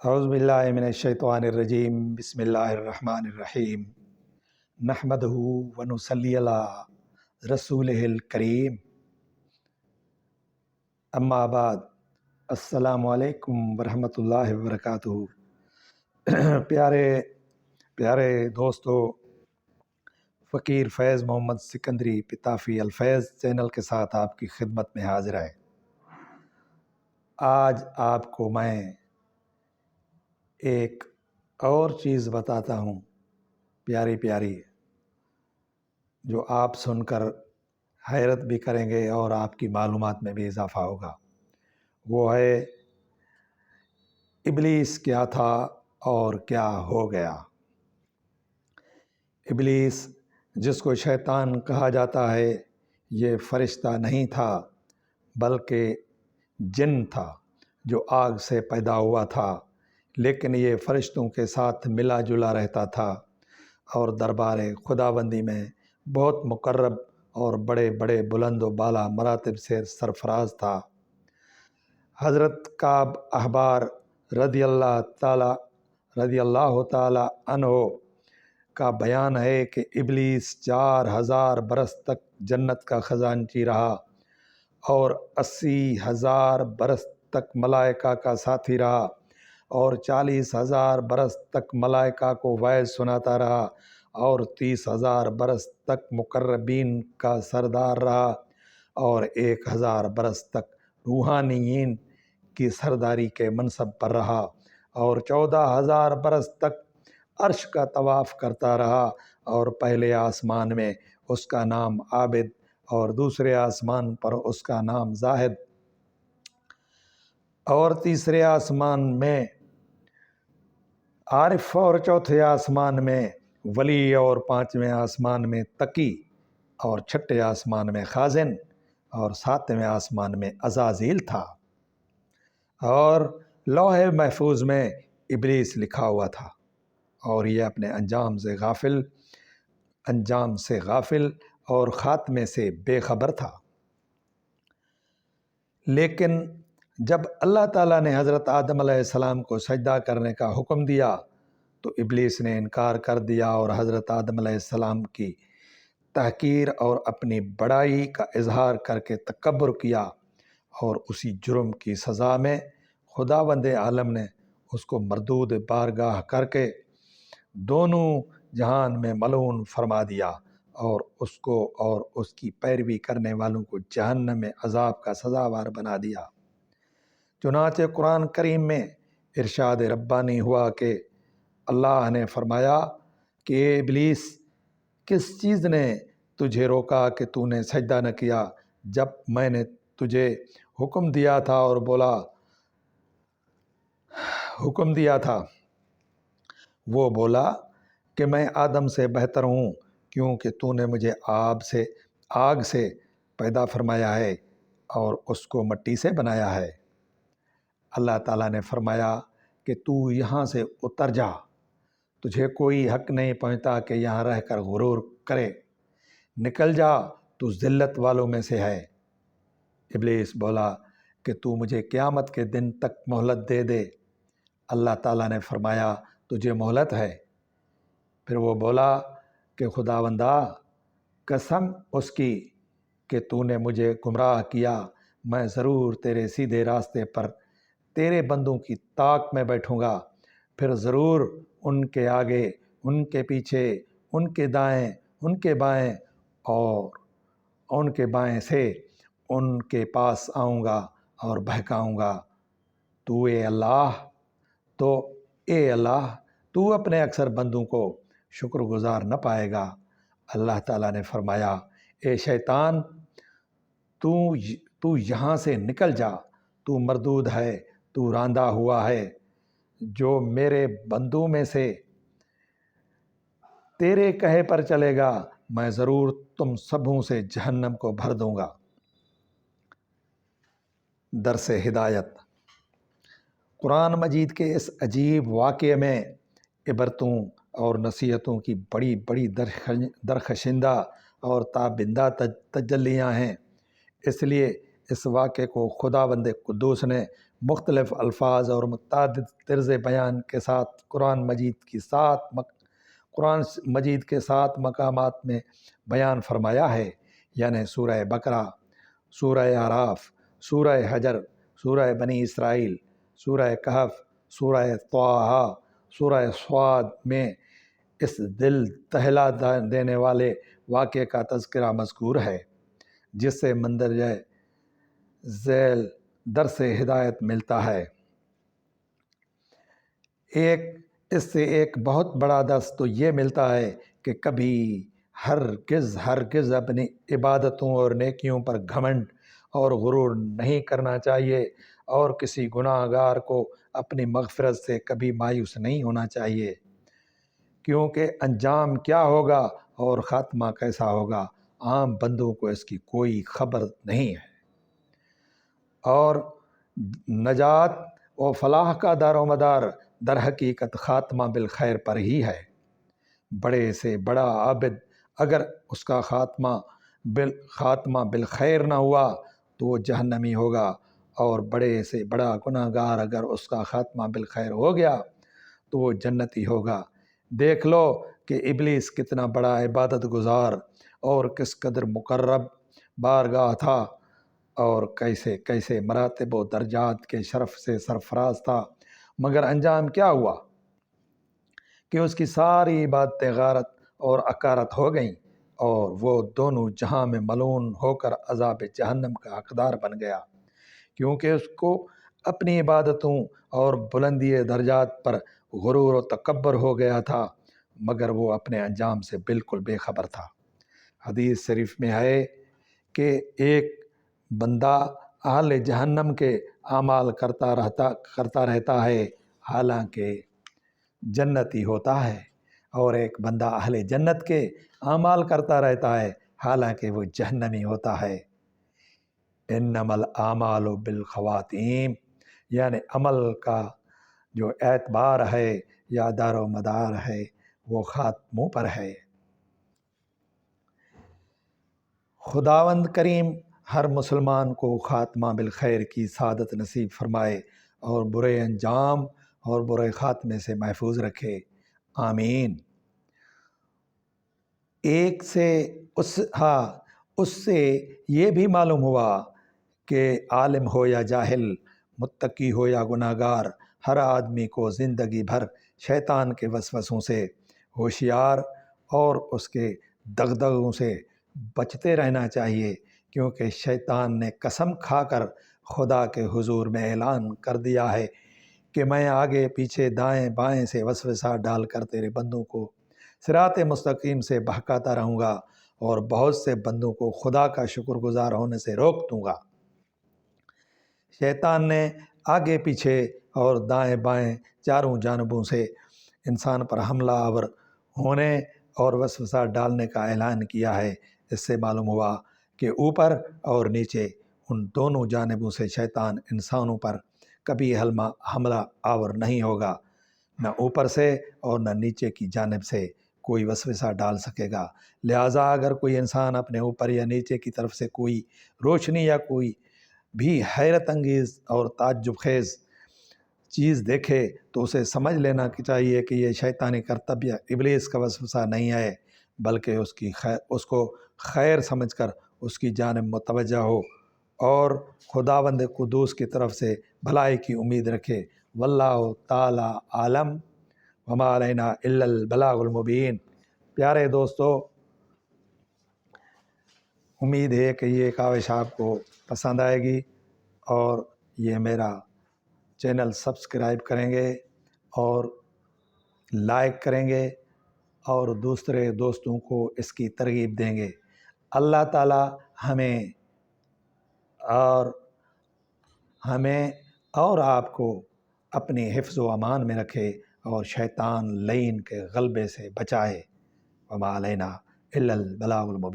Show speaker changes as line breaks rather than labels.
अऊज़ु बिल्लाहि मिनश्शैतानिर्रजीम बिस्मिल्लाहिर्रहमानिर्रहीम नहमदुहु व नुसल्ली अला रसूलिहिल करीम अम्मा बाद अस्सलामु अलैकुम वरहमतुल्लाहि वबरकातुहू। प्यारे प्यारे दोस्तों, फ़कीर फैज़ मोहम्मद सिकंदरी पिताफ़ी अल-फैज़ चैनल के साथ आपकी खिदमत में हाजिर है। आज आपको मैं एक और चीज़ बताता हूँ प्यारी प्यारी, जो आप सुनकर हैरत भी करेंगे और आपकी मालूमात में भी इजाफ़ा होगा। वो है इब्लीस क्या था और क्या हो गया। इब्लीस, जिसको शैतान कहा जाता है, ये फरिश्ता नहीं था बल्कि जिन था जो आग से पैदा हुआ था, लेकिन ये फरिश्तों के साथ मिला जुला रहता था और दरबार खुदाबंदी में बहुत मुकर्रब और बड़े बड़े बुलंद व बाला मरातब से सरफराज था। हज़रत काब अहबार रदियल्लाहु ताला अन्हो का बयान है कि इब्लीस 4000 बरस तक जन्नत का ख़जानची रहा और 80,000 बरस तक मलाइका का साथी रहा और 40,000 बरस तक मलाइका को वाइज़ सुनाता रहा और 30,000 बरस तक मुकर्रबीन का सरदार रहा और 1,000 बरस तक रूहानियीन की सरदारी के मनसब पर रहा और 14,000 बरस तक अर्श का तवाफ़ करता रहा। और पहले आसमान में उसका नाम आबिद और दूसरे आसमान पर उसका नाम जाहिद और तीसरे आसमान में आरिफ और चौथे आसमान में वली और पांचवें आसमान में तकी और छठे आसमान में खाजिन और सातवें आसमान में अज़ाज़ील था। और लौहे महफूज में इब्लीस लिखा हुआ था और ये अपने अंजाम से गाफिल और ख़ात्मे से बेखबर था। लेकिन जब अल्लाह ताला ने हज़रत आदम अलैहिस्सलाम को सजदा करने का हुक्म दिया तो इब्लीस ने इनकार कर दिया और हज़रत आदम अलैहिस्सलाम की तहकीर और अपनी बड़ाई का इजहार करके तकब्बुर किया और उसी जुर्म की सज़ा में खुदावंद आलम ने उसको मरदूद बारगाह करके दोनों जहान में मलून फरमा दिया और उसको और उसकी पैरवी करने वालों को जहन्नम में अजाब का सज़ावार बना दिया। चुनांचे कुरान करीम में इरशाद रब्बानी हुआ कि अल्लाह ने फरमाया कि इब्लीस, किस चीज़ ने तुझे रोका कि तूने सजदा न किया जब मैंने तुझे हुक्म दिया था और हुक्म दिया था। वो बोला कि मैं आदम से बेहतर हूँ क्योंकि तूने मुझे आग से पैदा फरमाया है और उसको मिट्टी से बनाया है। अल्लाह ताला ने फरमाया कि तू यहाँ से उतर जा, तुझे कोई हक नहीं पहुँचता कि यहाँ रहकर गुरूर करे, निकल जा, तू ज़िल्लत वालों में से है। इब्लीस बोला कि तू मुझे क़यामत के दिन तक मोहलत दे दे। अल्लाह ताला ने फरमाया तुझे मोहलत है। फिर वो बोला कि खुदावंदा, कसम उसकी कि तूने मुझे गुमराह किया, मैं ज़रूर तेरे सीधे रास्ते पर तेरे बंदों की ताक में बैठूँगा, फिर ज़रूर उनके आगे, उनके पीछे, उनके दाएं, उनके बाएं और उनके बाएं से उनके पास आऊँगा और बहकाऊँगा। तू ए अल्लाह, तू अपने अक्सर बंदों को शुक्रगुजार न पाएगा। अल्लाह ताला ने फरमाया, ए शैतान, तू यहाँ से निकल जा, तू मरदूद है, तू रांदा हुआ है। जो मेरे बंदों में से तेरे कहे पर चलेगा, मैं ज़रूर तुम सबों से जहन्नम को भर दूँगा। दरसे हिदायत। कुरान मजीद के इस अजीब वाक़े में इबरतों और नसीहतों की बड़ी बड़ी दरखशिंदा और ताबिंदा तजल्लियाँ हैं। इसलिए इस वाक़े को खुदावंद कुद्दूस ने مختلف الفاظ اور متعدد طرز بیان کے ساتھ قرآن مجید کے 7 مقامات میں بیان فرمایا ہے، یعنی سورہ بقرہ، سورہ اعراف، سورہ حجر، سورہ بنی اسرائیل، سورہ کہف، سورہ طٰہٰ، سورہ صاد میں اس دل دہلا دینے والے واقعے کا تذکرہ مذکور ہے، جس سے مندرجہ ذیل درس ہدایت ملتا ہے۔ اس سے ایک بہت بڑا درس تو یہ ملتا ہے کہ کبھی ہرگز اپنی عبادتوں اور نیکیوں پر گھمنڈ اور غرور نہیں کرنا چاہیے، اور کسی گناہ گار کو اپنی مغفرت سے کبھی مایوس نہیں ہونا چاہیے، کیونکہ انجام کیا ہوگا اور خاتمہ کیسا ہوگا عام بندوں کو اس کی کوئی خبر نہیں ہے، اور نجات و فلاح کا دار و مدار در حقیقت خاتمہ بالخیر پر ہی ہے۔ بڑے سے بڑا عابد اگر اس کا خاتمہ بالخیر نہ ہوا تو وہ جہنمی ہوگا، اور بڑے سے بڑا گناہ گار اگر اس کا خاتمہ بالخیر ہو گیا تو وہ جنتی ہوگا۔ دیکھ لو کہ ابلیس کتنا بڑا عبادت گزار اور کس قدر مقرب بارگاہ تھا، اور کیسے کیسے مراتب و درجات کے شرف سے سرفراز تھا، مگر انجام کیا ہوا کہ اس کی ساری عبادتیں غارت اور اکارت ہو گئیں، اور وہ دونوں جہاں میں ملعون ہو کر عذاب جہنم کا حقدار بن گیا، کیونکہ اس کو اپنی عبادتوں اور بلندی درجات پر غرور و تکبر ہو گیا تھا، مگر وہ اپنے انجام سے بالکل بے خبر تھا۔ حدیث شریف میں ہے کہ ایک بندہ اہل جہنم کے اعمال کرتا رہتا ہے حالانکہ جنتی ہوتا ہے، اور ایک بندہ اہل جنت کے اعمال کرتا رہتا ہے حالانکہ وہ جہنمی ہوتا ہے۔ انما الاعمال بالخواتیم، یعنی عمل کا جو اعتبار ہے یا دار و مدار ہے وہ خاتموں پر ہے۔ خداوند کریم ہر مسلمان کو خاتمہ بالخیر کی سعادت نصیب فرمائے، اور برے انجام اور برے خاتمے سے محفوظ رکھے، آمین۔ اس سے یہ بھی معلوم ہوا کہ عالم ہو یا جاہل، متقی ہو یا گناہ گار، ہر آدمی کو زندگی بھر شیطان کے وسوسوں سے ہوشیار اور اس کے دغدغوں سے بچتے رہنا چاہیے، کیونکہ شیطان نے قسم کھا کر خدا کے حضور میں اعلان کر دیا ہے کہ میں آگے پیچھے دائیں بائیں سے وسوسہ ڈال کر تیرے بندوں کو صراط مستقیم سے بہکاتا رہوں گا، اور بہت سے بندوں کو خدا کا شکر گزار ہونے سے روک دوں گا۔ شیطان نے آگے پیچھے اور دائیں بائیں چاروں جانبوں سے انسان پر حملہ آور ہونے اور وسوسہ ڈالنے کا اعلان کیا ہے۔ اس سے معلوم ہوا کہ اوپر اور نیچے ان دونوں جانبوں سے شیطان انسانوں پر کبھی حملہ آور نہیں ہوگا، نہ اوپر سے اور نہ نیچے کی جانب سے کوئی وسوسہ ڈال سکے گا۔ لہٰذا اگر کوئی انسان اپنے اوپر یا نیچے کی طرف سے کوئی روشنی یا کوئی بھی حیرت انگیز اور تعجب خیز چیز دیکھے تو اسے سمجھ لینا چاہیے کہ یہ شیطانی کرتب یا ابلیس کا وسوسہ نہیں ہے، بلکہ اس کو خیر سمجھ کر اس کی جانب متوجہ ہو اور خداوند قدوس کی طرف سے بھلائی کی امید رکھے۔ واللہ تعالی عالم وما علینا الا البلاغ المبین۔ پیارے دوستو، امید ہے کہ یہ کاوش آپ کو پسند آئے گی، اور یہ میرا چینل سبسکرائب کریں گے اور لائک کریں گے اور دوسرے دوستوں کو اس کی ترغیب دیں گے۔ اللہ تعالی ہمیں اور آپ کو اپنی حفظ و امان میں رکھے اور شیطان لعین کے غلبے سے بچائے۔ وما علینا الا البلاغ المبین۔